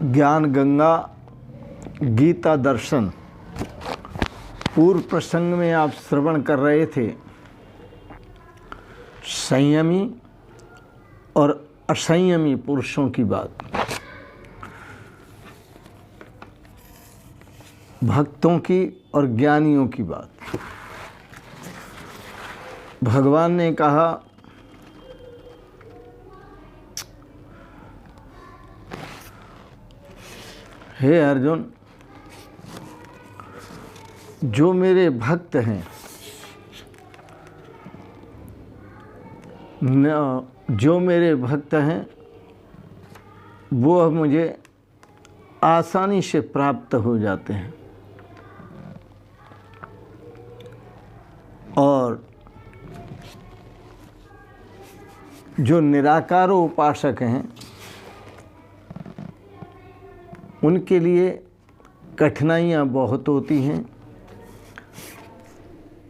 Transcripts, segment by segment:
ज्ञान गंगा गीता दर्शन पूर्व प्रसंग में आप श्रवण कर रहे थे संयमी और असंयमी पुरुषों की बात। भक्तों की और ज्ञानियों की बात। भगवान ने कहा हे अर्जुन, जो मेरे भक्त हैं, जो मेरे भक्त हैं वो मुझे आसानी से प्राप्त हो जाते हैं, और जो निराकार उपासक हैं उनके लिए कठिनाइयाँ बहुत होती हैं।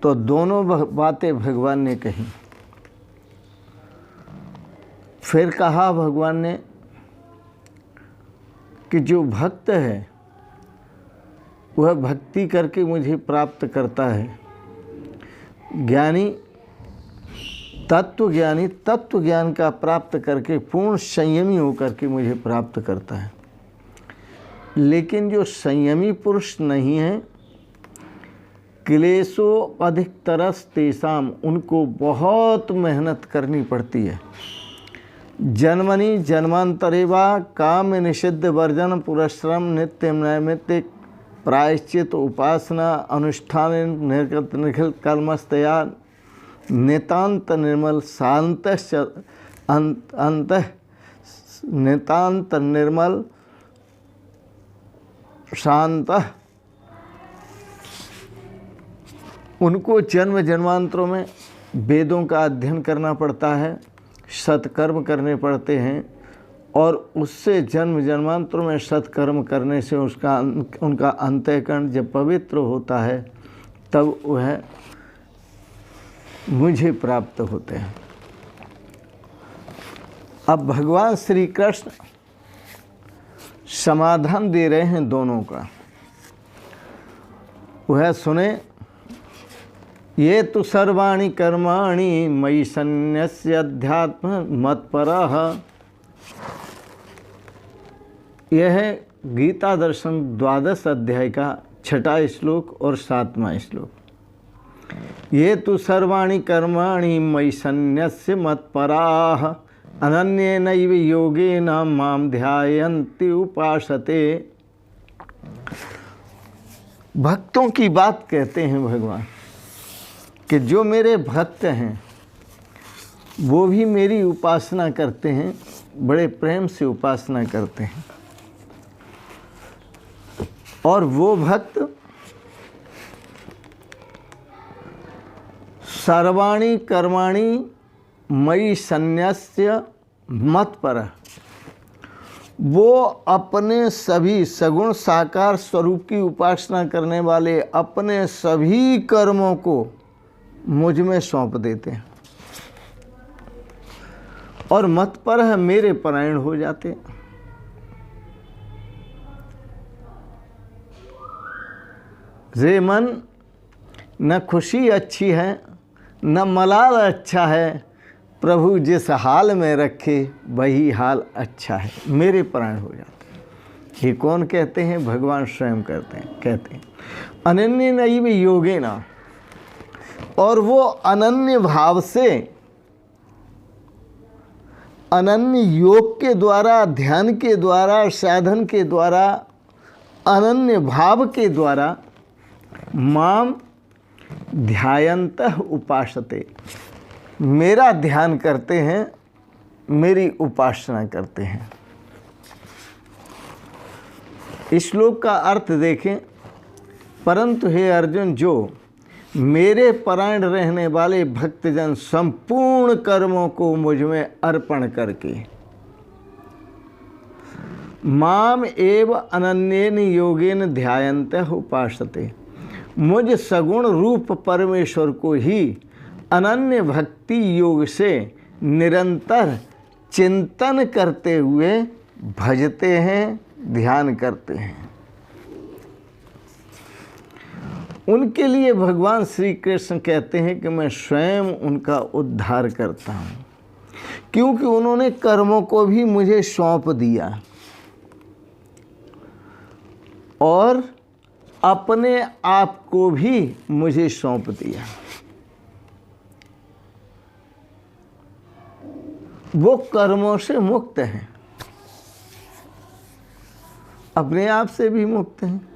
तो दोनों बातें भगवान ने कही। फिर कहा भगवान ने कि जो भक्त है वह भक्ति करके मुझे प्राप्त करता है, ज्ञानी तत्व ज्ञान का प्राप्त करके पूर्ण संयमी होकर के मुझे प्राप्त करता है। लेकिन जो संयमी पुरुष नहीं है, क्लेशो अधिकतरस तेषाम, उनको बहुत मेहनत करनी पड़ती है। जन्मनि जन्मांतरे वा काम निषिद्ध वर्जन पुरश्रम नित्य नैमित्तिक प्रायश्चित उपासना अनुष्ठान निर्गत निखिल कर्मस्तया नितांत निर्मल शांत अंत नितांत निर्मल शांत। उनको जन्म जन्मांतरों में वेदों का अध्ययन करना पड़ता है, सत्कर्म करने पड़ते हैं, और उससे जन्म जन्मांतरों में सत्कर्म करने से उनका अंतःकरण जब पवित्र होता है तब वह मुझे प्राप्त होते हैं। अब भगवान श्री कृष्ण समाधान दे रहे हैं दोनों का, वह सुने। ये तो सर्वाणि कर्माणि मयि सन्न्यस्य अध्यात्म मत्परः। यह है गीता दर्शन 12 अध्याय का 6वां श्लोक और 7वां श्लोक। ये तो सर्वाणि कर्माणि मयि सन्न्यस्य मत्पराः अनन्येनैव योगेन मां ध्यायन्ति उपासते। भक्तों की बात कहते हैं भगवान कि जो मेरे भक्त हैं वो भी मेरी उपासना करते हैं, बड़े प्रेम से उपासना करते हैं, और वो भक्त सर्वाणि कर्माणि मयि सन्न्यस्य मत्परः, वो अपने सभी सगुण साकार स्वरूप की उपासना करने वाले अपने सभी कर्मों को मुझ में सौंप देते हैं और मत्परः मेरे परायण हो जाते हैं। रे मन, न खुशी अच्छी है न मलाल अच्छा है, प्रभु जिस हाल में रखे वही हाल अच्छा है, मेरे परायण हो जाते हैं। ये कौन कहते हैं? भगवान स्वयं कहते हैं अनन्य नैव योगेन, और वो अनन्य भाव से, अनन्य योग के द्वारा, ध्यान के द्वारा, साधन के द्वारा, अनन्य भाव के द्वारा माम ध्यायन्तः उपासते, मेरा ध्यान करते हैं, मेरी उपासना करते हैं। इस श्लोक का अर्थ देखें। परंतु हे अर्जुन, जो मेरे परायण रहने वाले भक्तजन संपूर्ण कर्मों को मुझ में अर्पण करके माम एव अनन्येन योगेन ध्यायन्तः उपासते, मुझ सगुण रूप परमेश्वर को ही अनन्य भक्ति योग से निरंतर चिंतन करते हुए भजते हैं, ध्यान करते हैं, उनके लिए भगवान श्री कृष्ण कहते हैं कि मैं स्वयं उनका उद्धार करता हूँ, क्योंकि उन्होंने कर्मों को भी मुझे सौंप दिया और अपने आप को भी मुझे सौंप दिया। वो कर्मों से मुक्त हैं, अपने आप से भी मुक्त हैं,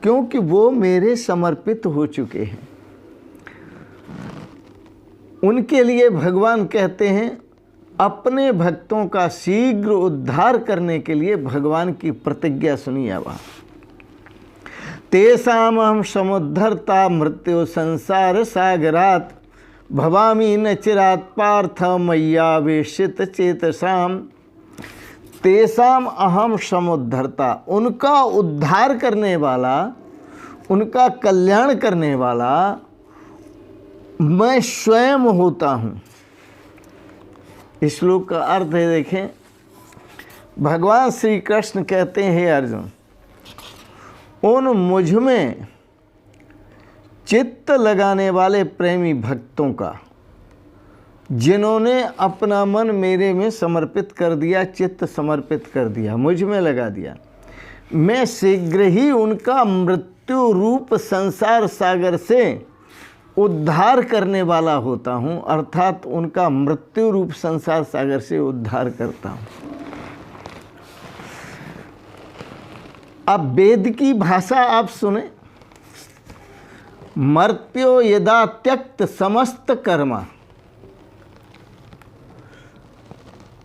क्योंकि वो मेरे समर्पित हो चुके हैं। उनके लिए भगवान कहते हैं अपने भक्तों का शीघ्र उद्धार करने के लिए भगवान की प्रतिज्ञा सुनिए अब आप। तेषाम अहम समुद्धर्ता मृत्यु संसार सागरात भवामी न चिरात पार्थ मय्यावेशित चेतसाम। तेषाम अहम समुद्धर्ता, उनका उद्धार करने वाला, उनका कल्याण करने वाला मैं स्वयं होता हूँ। इस श्लोक का अर्थ है, देखें, भगवान श्री कृष्ण कहते हैं हे अर्जुन, उन मुझ में चित्त लगाने वाले प्रेमी भक्तों का, जिन्होंने अपना मन मेरे में समर्पित कर दिया, चित्त समर्पित कर दिया, मुझ में लगा दिया, मैं शीघ्र ही उनका मृत्यु रूप संसार सागर से उद्धार करने वाला होता हूँ, अर्थात उनका मृत्यु रूप संसार सागर से उद्धार करता हूँ। अब वेद की भाषा आप सुने, मर्त्यो यदा त्यक्त समस्त कर्मा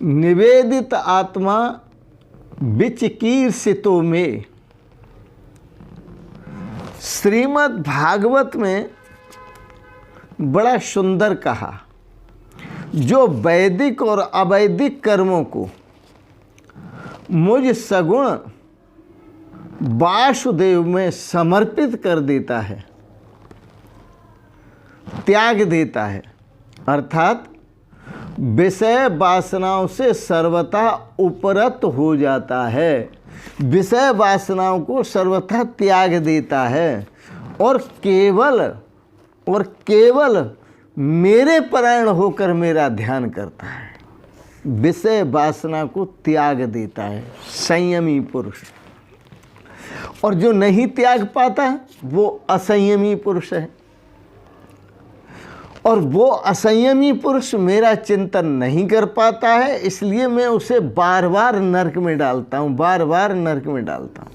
निवेदित आत्मा विचिकीर्षितो में। श्रीमद् भागवत में बड़ा सुंदर कहा, जो वैदिक और अवैदिक कर्मों को मुझ सगुण वासुदेव में समर्पित कर देता है, त्याग देता है, अर्थात विषय वासनाओं से सर्वथा उपरत हो जाता है, विषय वासनाओं को सर्वथा त्याग देता है और केवल मेरे परायण होकर मेरा ध्यान करता है, विषय वासना को त्याग देता है, संयमी पुरुष। और जो नहीं त्याग पाता वो असंयमी पुरुष है, और वो असंयमी पुरुष मेरा चिंतन नहीं कर पाता है, इसलिए मैं उसे बार बार नरक में डालता हूँ, बार बार नरक में डालता हूँ,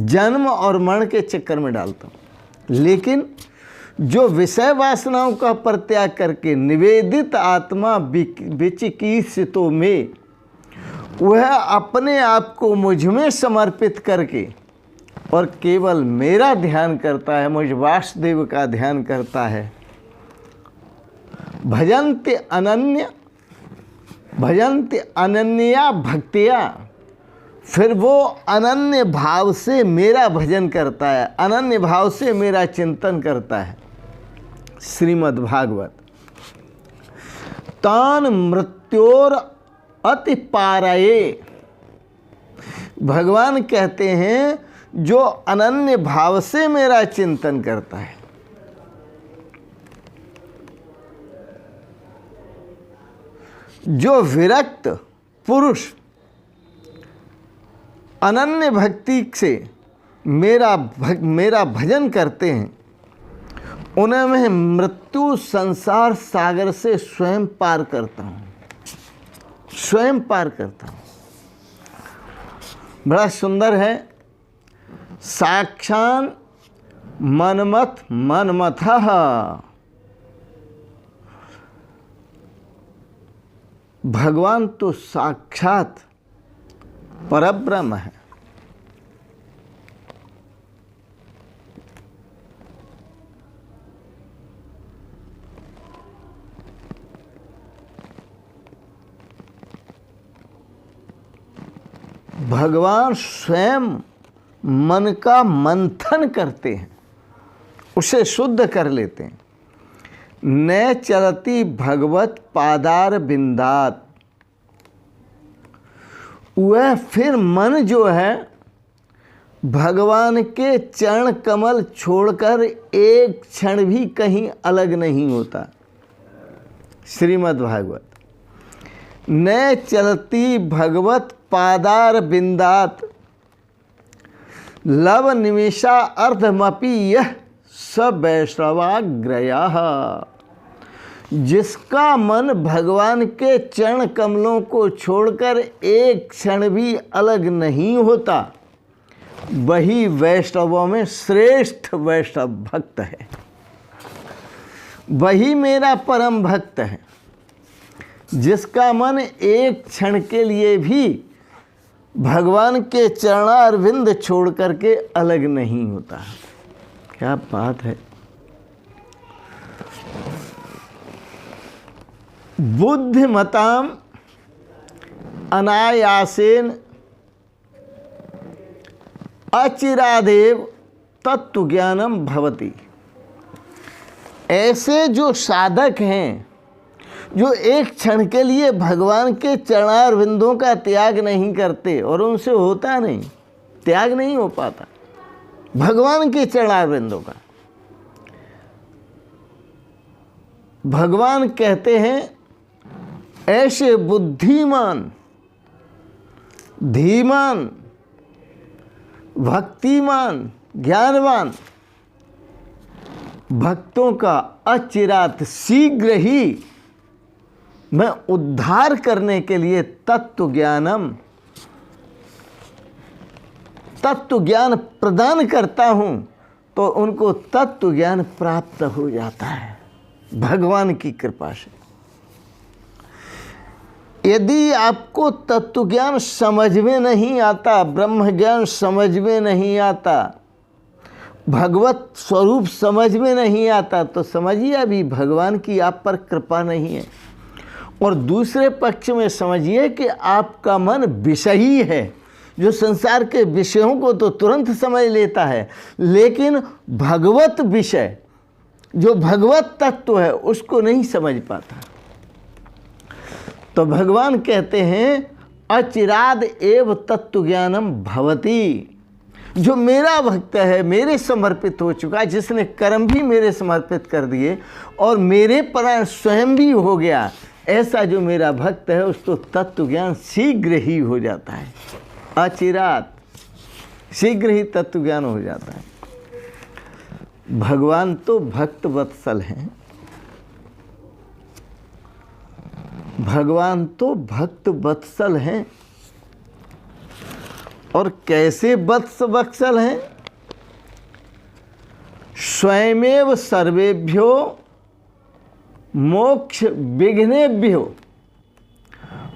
जन्म और मरण के चक्कर में डालता हूँ। लेकिन जो विषय वासनाओं का परित्याग करके निवेदित आत्मा विचिकीर्षितों में, वह अपने आप को मुझ में समर्पित करके और केवल मेरा ध्यान करता है, मुझ वासुदेव का ध्यान करता है। भजन्ति अनन्या भक्तिया, फिर वो अनन्य भाव से मेरा भजन करता है, अनन्य भाव से मेरा चिंतन करता है। श्रीमद् भागवत। तान मृत्योर अति पारये, भगवान कहते हैं जो अनन्य भाव से मेरा चिंतन करता है, जो विरक्त पुरुष अनन्य भक्ति से मेरा भजन करते हैं, उन्हें मैं मृत्यु संसार सागर से स्वयं पार करता हूँ, स्वयं पार करता हूँ। बड़ा सुंदर है। साक्षान मनमथः, भगवान तो साक्षात परब्रह्म है। भगवान स्वयं मन का मंथन करते हैं, उसे शुद्ध कर लेते हैं। न चलती भगवत पादार बिंदात, वह फिर मन जो है भगवान के चरण कमल छोड़कर एक क्षण भी कहीं अलग नहीं होता। श्रीमद् भागवत। न चलती भगवत पादार बिंदात लव निमिषा अर्धमपि यह सब वैष्णवाग्रयाः। जिसका मन भगवान के चरण कमलों को छोड़कर एक क्षण भी अलग नहीं होता, वही वैष्णवों में श्रेष्ठ वैष्णव भक्त है, वही मेरा परम भक्त है। जिसका मन एक क्षण के लिए भी भगवान के चरणारविंद छोड़ करके अलग नहीं होता। क्या बात है। बुद्धिमताम अनायासेन अचिरादेव तत्व ज्ञानम भवति। ऐसे जो साधक हैं, जो एक क्षण के लिए भगवान के चरणारविंदों का त्याग नहीं करते, और उनसे होता नहीं, त्याग नहीं हो पाता भगवान के चरणारविंदों का। भगवान कहते हैं ऐसे बुद्धिमान, धीमान, भक्तिमान, ज्ञानवान भक्तों का अचिरात शीघ्र ही मैं उद्धार करने के लिए तत्व ज्ञान प्रदान करता हूं, तो उनको तत्व ज्ञान प्राप्त हो जाता है भगवान की कृपा से। यदि आपको तत्व ज्ञान समझ में नहीं आता, ब्रह्म ज्ञान समझ में नहीं आता, भगवत स्वरूप समझ में नहीं आता, तो समझिए अभी भगवान की आप पर कृपा नहीं है। और दूसरे पक्ष में समझिए कि आपका मन विषयी है, जो संसार के विषयों को तो तुरंत समझ लेता है, लेकिन भगवत विषय, जो भगवत तत्व है, उसको नहीं समझ पाता। तो भगवान कहते हैं अचिराद एव तत्व ज्ञानम भवति। जो मेरा भक्त है, मेरे समर्पित हो चुका, जिसने कर्म भी मेरे समर्पित कर दिए और मेरे परायण स्वयं भी हो गया, ऐसा जो मेरा भक्त है, उसको तत्व ज्ञान शीघ्र ही हो जाता है। अचिरात शीघ्र ही तत्व ज्ञान हो जाता है। भगवान तो भक्त वत्सल हैं, भगवान तो भक्त वत्सल हैं। और कैसे वत्सल हैं? स्वयमेव सर्वेभ्यो मोक्ष विघ्नेभ्यो।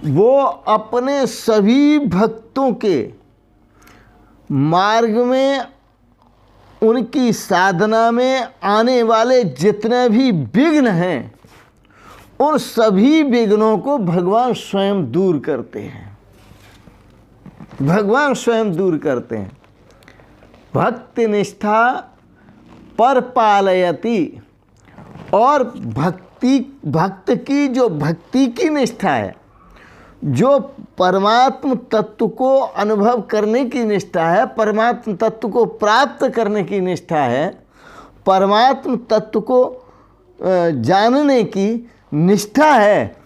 वो अपने सभी भक्तों के मार्ग में, उनकी साधना में आने वाले जितने भी विघ्न हैं, उन सभी विघ्नों को भगवान स्वयं दूर करते हैं। भगवान स्वयं दूर करते हैं। भक्ति निष्ठा पर पालयति। और भक्त की जो भक्ति की निष्ठा है, जो परमात्म तत्व को अनुभव करने की निष्ठा है, परमात्म तत्व को प्राप्त करने की निष्ठा है, परमात्म तत्व को जानने की निष्ठा है,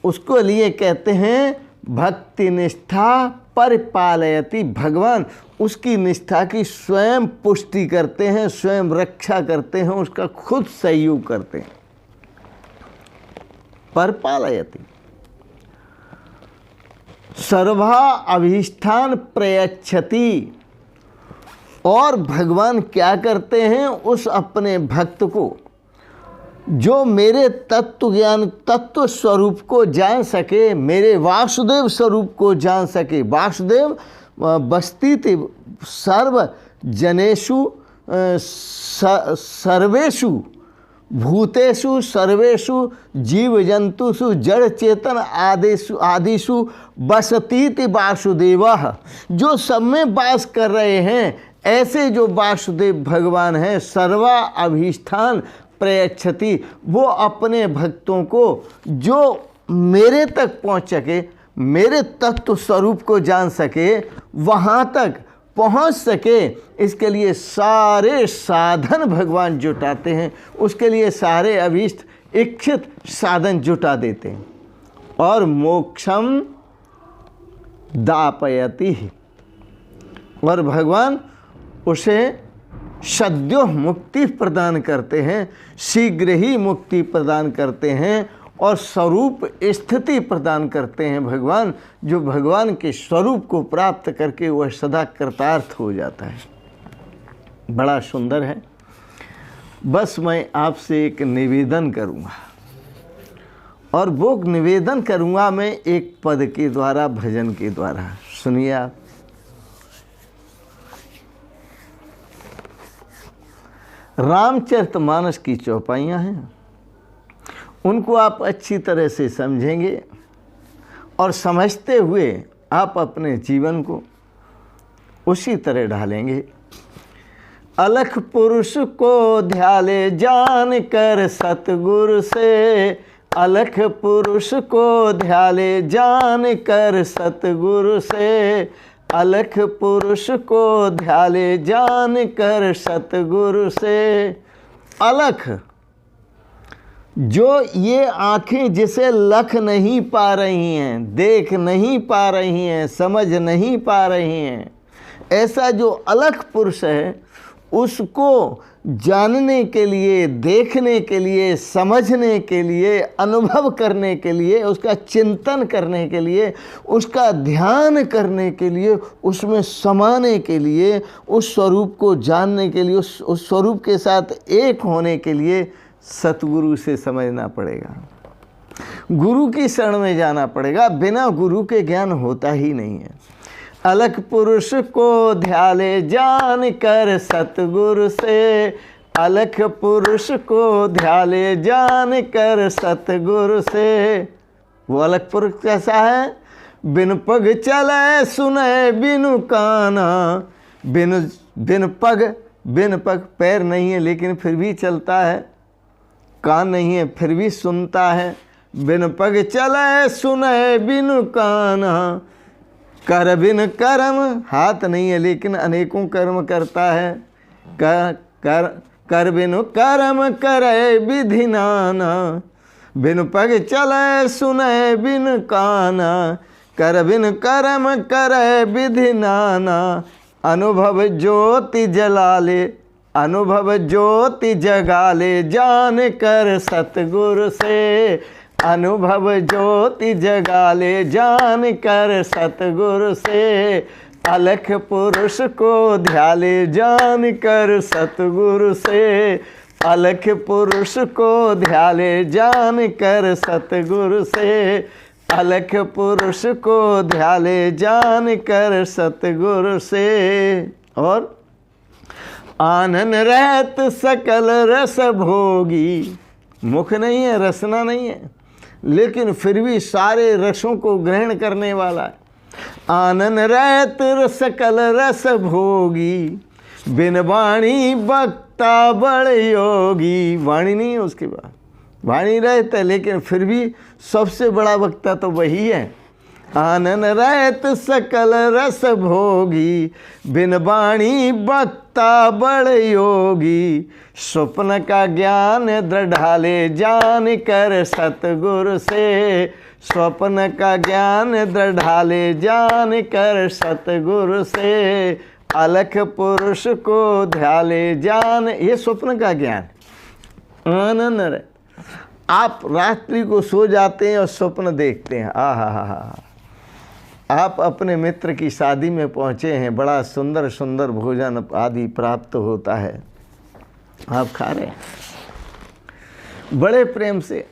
उसको लिए कहते हैं भक्ति निष्ठा परिपालयति। भगवान उसकी निष्ठा की स्वयं पुष्टि करते हैं, स्वयं रक्षा करते हैं, उसका खुद सहयोग करते हैं। परिपालयति। सर्वा अभीष्टान प्रयच्छति। और भगवान क्या करते हैं? उस अपने भक्त को, जो मेरे तत्व ज्ञान, तत्व स्वरूप को जान सके, मेरे वासुदेव स्वरूप को जान सके। वासुदेव बस्तीति सर्व जनेषु सर्वेषु भूतेषु सर्वेषु जीव जंतुषु जड़ चेतन आदिषु बसतीति वासुदेवः। जो सब में वास कर रहे हैं, ऐसे जो वासुदेव भगवान हैं, सर्वा अभीष्टान प्रयच्छति। वो अपने भक्तों को जो मेरे तक पहुँच सके, मेरे तत्व स्वरूप को जान सके, वहाँ तक पहुंच सके, इसके लिए सारे साधन भगवान जुटाते हैं, उसके लिए सारे अभीष्ट इच्छित साधन जुटा देते हैं। और मोक्षम दापयति, और भगवान उसे सद्यो मुक्ति प्रदान करते हैं, शीघ्र ही मुक्ति प्रदान करते हैं और स्वरूप स्थिति प्रदान करते हैं भगवान, जो भगवान के स्वरूप को प्राप्त करके वह सदा कृतार्थ हो जाता है। बड़ा सुंदर है। बस मैं आपसे एक निवेदन करूँगा, और वो निवेदन करूँगा मैं एक पद के द्वारा, भजन के द्वारा। सुनिए आप। रामचरितमानस की चौपाइयाँ हैं, उनको आप अच्छी तरह से समझेंगे और समझते हुए आप अपने जीवन को उसी तरह ढालेंगे। अलख पुरुष को ध्याले जान कर सतगुरु से, अलख पुरुष को ध्याले जान कर सतगुरु से, अलख पुरुष को ध्याले जान कर सतगुरु से। अलख, जो ये आँखें जिसे लख नहीं पा रही हैं, देख नहीं पा रही हैं, समझ नहीं पा रही हैं, ऐसा जो अलख पुरुष है, उसको जानने के लिए, देखने के लिए, समझने के लिए, अनुभव करने के लिए, उसका चिंतन करने के लिए, उसका ध्यान करने के लिए, उसमें समाने के लिए, उस स्वरूप को जानने के लिए, उस स्वरूप के साथ एक होने के लिए सतगुरु से समझना पड़ेगा, गुरु की शरण में जाना पड़ेगा। बिना गुरु के ज्ञान होता ही नहीं है। अलख पुरुष को ध्याले जान कर सतगुरु से, अलख पुरुष को ध्याले जान कर सतगुरु से। वो अलख पुरुष कैसा है? बिन पग चले सुने बिनु काना, बिन पग, पैर नहीं है लेकिन फिर भी चलता है, कान नहीं है फिर भी सुनता है। बिन पग चले सुने बिनु काना, कर बिन कर्म, हाथ नहीं है लेकिन अनेकों कर्म करता है। कर बिनु कर्म करे विधि नाना, बिन पग चले सुने बिन काना, कर बिन कर्म करे विधि नाना। अनुभव ज्योति जलाले, अनुभव ज्योति जगाले जान कर सतगुरु से, अनुभव ज्योति जगाले जान कर सतगुरु से। अलख पुरुष को ध्याले जान कर सतगुरु से, अलख पुरुष को ध्याले जान कर सतगुरु से, अलख पुरुष को ध्याले जान कर सतगुरु से। और आनन रहत सकल रस भोगी, मुख नहीं है, रसना नहीं है, लेकिन फिर भी सारे रसों को ग्रहण करने वाला है। आनन रहत सकल रस भोगी, बिन वाणी बक्ता बड़ योगी। वाणी नहीं है उसके बाद, वाणी रहता है लेकिन फिर भी सबसे बड़ा वक्ता तो वही है। आनन रहत सकल रस भोगी, बिन वाणी बक्ता बड़ योगी। स्वप्न का ज्ञान दृढ़ाले जान कर सतगुरु से, स्वप्न का ज्ञान दृढ़ाले जान कर सतगुरु से। अलख पुरुष को ध्याले जान, ये स्वप्न का ज्ञान। आनंद, आप रात्रि को सो जाते हैं और स्वप्न देखते हैं। आहा, आप अपने मित्र की शादी में पहुंचे हैं, बड़ा सुंदर सुंदर भोजन आदि प्राप्त होता है, आप खा रहे हैं बड़े प्रेम से,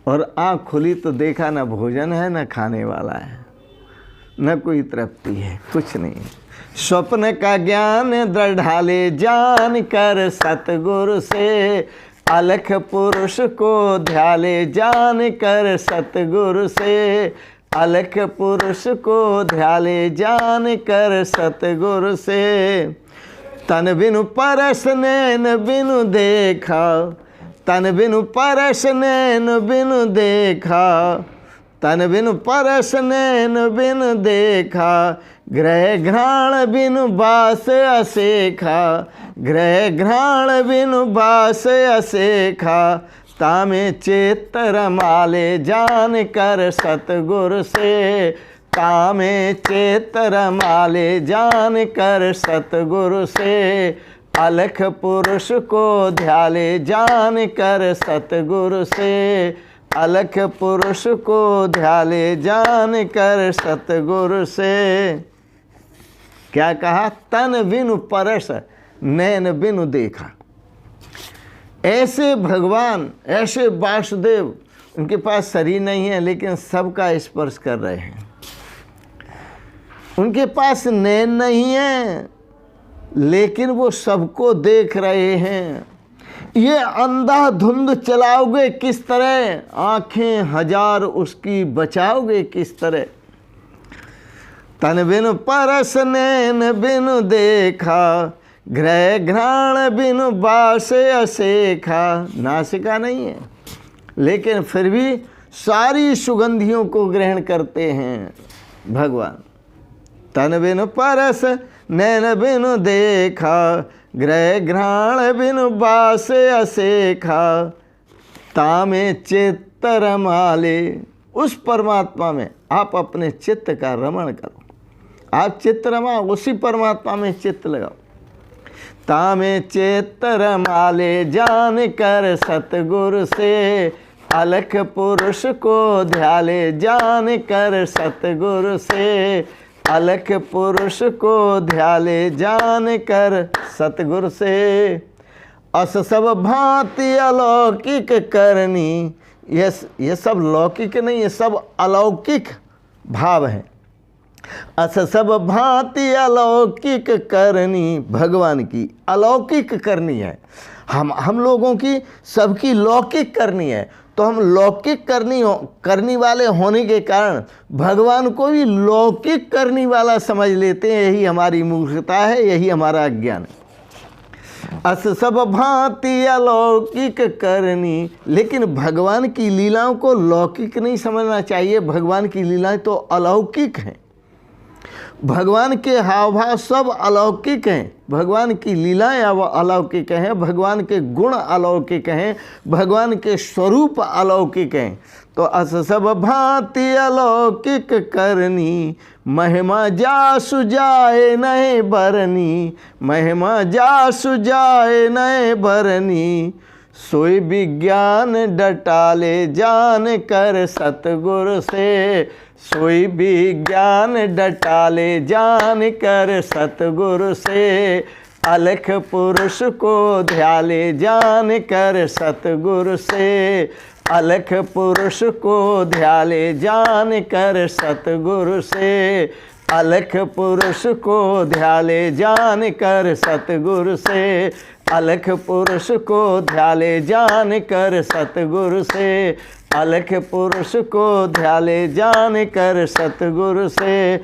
और आँख खुली तो देखा न भोजन है न खाने वाला है, न कोई तृप्ति है, कुछ नहीं है। स्वप्न का ज्ञान दृढ़ाले जान कर सतगुरु से, अलख पुरुष को ध्याले जान कर सतगुरु से, अलख पुरुष को ध्याले जान कर सतगुरु से। तन बिनु परस नैन बिनु देखा, तन बिनु परस नैन बिनु देखा, तन बिनु परस नैन बिनु देखा। ग्रह घ्राण बिनु बास असेखा, ग्रह घ्राण बिनु बास असेखा, तामे चित्त रमाले जान कर सतगुर से, तामे चित्त रमाले जान कर सतगुर से, अलख पुरुष को ध्याले जान कर सतगुर से, अलख पुरुष को ध्याले जान कर सतगुर से। क्या कहा? तन बिनु परस नैन बिनु देखा। ऐसे भगवान, ऐसे वासुदेव, उनके पास शरीर नहीं है लेकिन सबका स्पर्श कर रहे हैं। उनके पास नैन नहीं है लेकिन वो सबको देख रहे हैं। ये अंधाधुंध चलाओगे किस तरह, आंखें हजार उसकी बचाओगे किस तरह। तन बिनु परस नैन बिनु देखा, ग्रह घ्राण बिनु बास असेखा। नासिका नहीं है लेकिन फिर भी सारी सुगंधियों को ग्रहण करते हैं भगवान। तन बिनु परस नैन बिनु देखा, ग्रह घ्राण बिनु बास असेखा, तामे चित्त रमाले। उस परमात्मा में आप अपने चित्त का रमण करो, आप चित्त रमा, उसी परमात्मा में चित्त लगाओ। तामे चित्त रमाले जान कर सतगुर से, अलख पुरुष को ध्याले जान कर सतगुर से, अलख पुरुष को ध्याले जान कर सतगुर से। अस सब भांति अलौकिक करनी, ये सब लौकिक नहीं, ये सब अलौकिक भाव है। अस सब भांति अलौकिक करनी, भगवान की अलौकिक करनी है। हम लोगों की सबकी लौकिक करनी है, तो हम लौकिक करनी वाले होने के कारण भगवान को भी लौकिक करने वाला समझ लेते हैं। यही हमारी मूर्खता है, यही हमारा अज्ञान है। अस सब भांति अलौकिक करनी, लेकिन भगवान की लीलाओं को लौकिक नहीं समझना चाहिए। भगवान की लीलाएं तो अलौकिक हैं, भगवान के हाव भाव सब अलौकिक हैं, भगवान की लीलाएं अलौकिक हैं, भगवान के गुण अलौकिक हैं, भगवान के स्वरूप अलौकिक हैं। तो अस सब भांति अलौकिक करनी, महिमा जासु जाए नए बरनी, महिमा जासु जाए नए बरनी, सोई विज्ञान डटाले जान कर सतगुर से, सोई विज्ञान डटाले जान कर सतगुर से, अलख पुरुष को ध्याले जान कर सतगुर से, अलख पुरुष को ध्याले जान कर सतगुर से, अलख पुरुष को ध्याले जान कर सतगुर से, अलख पुरुष को ध्याले जान कर सतगुर से, अलख पुरुष को ध्याले जान कर सतगुर से,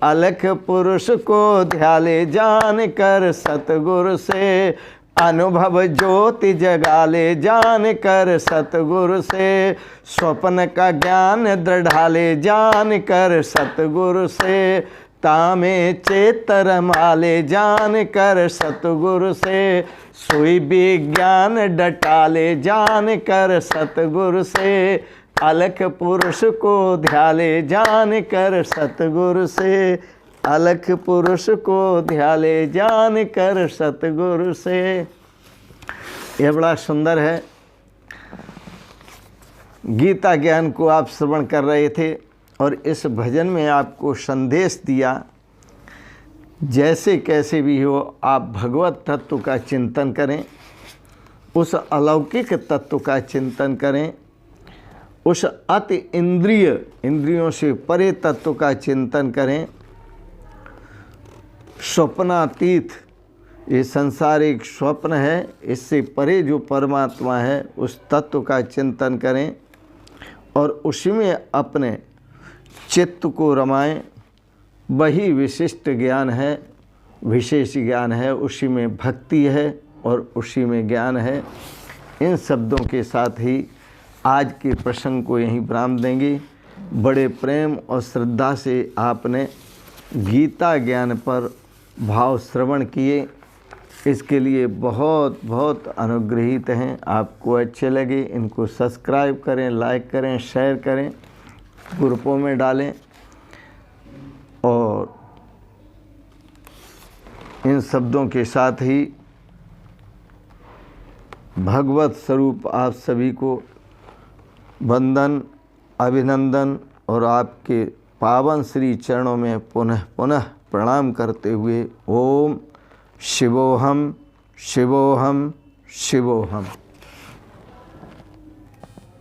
अलख पुरुष को ध्याले जान कर सतगुर से, अनुभव ज्योति जगाले जान कर सतगुर से, स्वप्न का ज्ञान दृढ़ाले जान कर सतगुर से, तामे चेत रमाले जान कर सतगुर से, सोई विज्ञान डटाले जान कर सतगुर से, अलख पुरुष को ध्याले जान कर सतगुर से, अलख पुरुष को ध्याले जान कर सतगुर से। यह बड़ा सुंदर है। गीता ज्ञान को आप श्रवण कर रहे थे और इस भजन में आपको संदेश दिया, जैसे कैसे भी हो आप भगवत तत्व का चिंतन करें, उस अलौकिक तत्व का चिंतन करें, उस अति इंद्रियों से परे तत्व का चिंतन करें। स्वप्नातीत, ये संसार एक स्वप्न है, इससे परे जो परमात्मा है उस तत्व का चिंतन करें और उसी में अपने चित्त को रमाएं। वही विशिष्ट ज्ञान है, विशेष ज्ञान है, उसी में भक्ति है और उसी में ज्ञान है। इन शब्दों के साथ ही आज के प्रसंग को यहीं विराम देंगे। बड़े प्रेम और श्रद्धा से आपने गीता ज्ञान पर भाव श्रवण किए, इसके लिए बहुत बहुत अनुग्रहित हैं। आपको अच्छे लगे इनको सब्सक्राइब करें, लाइक करें, शेयर करें, ग्रुपों में डालें और इन शब्दों के साथ ही भगवत स्वरूप आप सभी को वंदन, अभिनंदन और आपके पावन श्री चरणों में पुनः पुनः प्रणाम करते हुए ओम शिवोहम शिवोहम शिवोहम।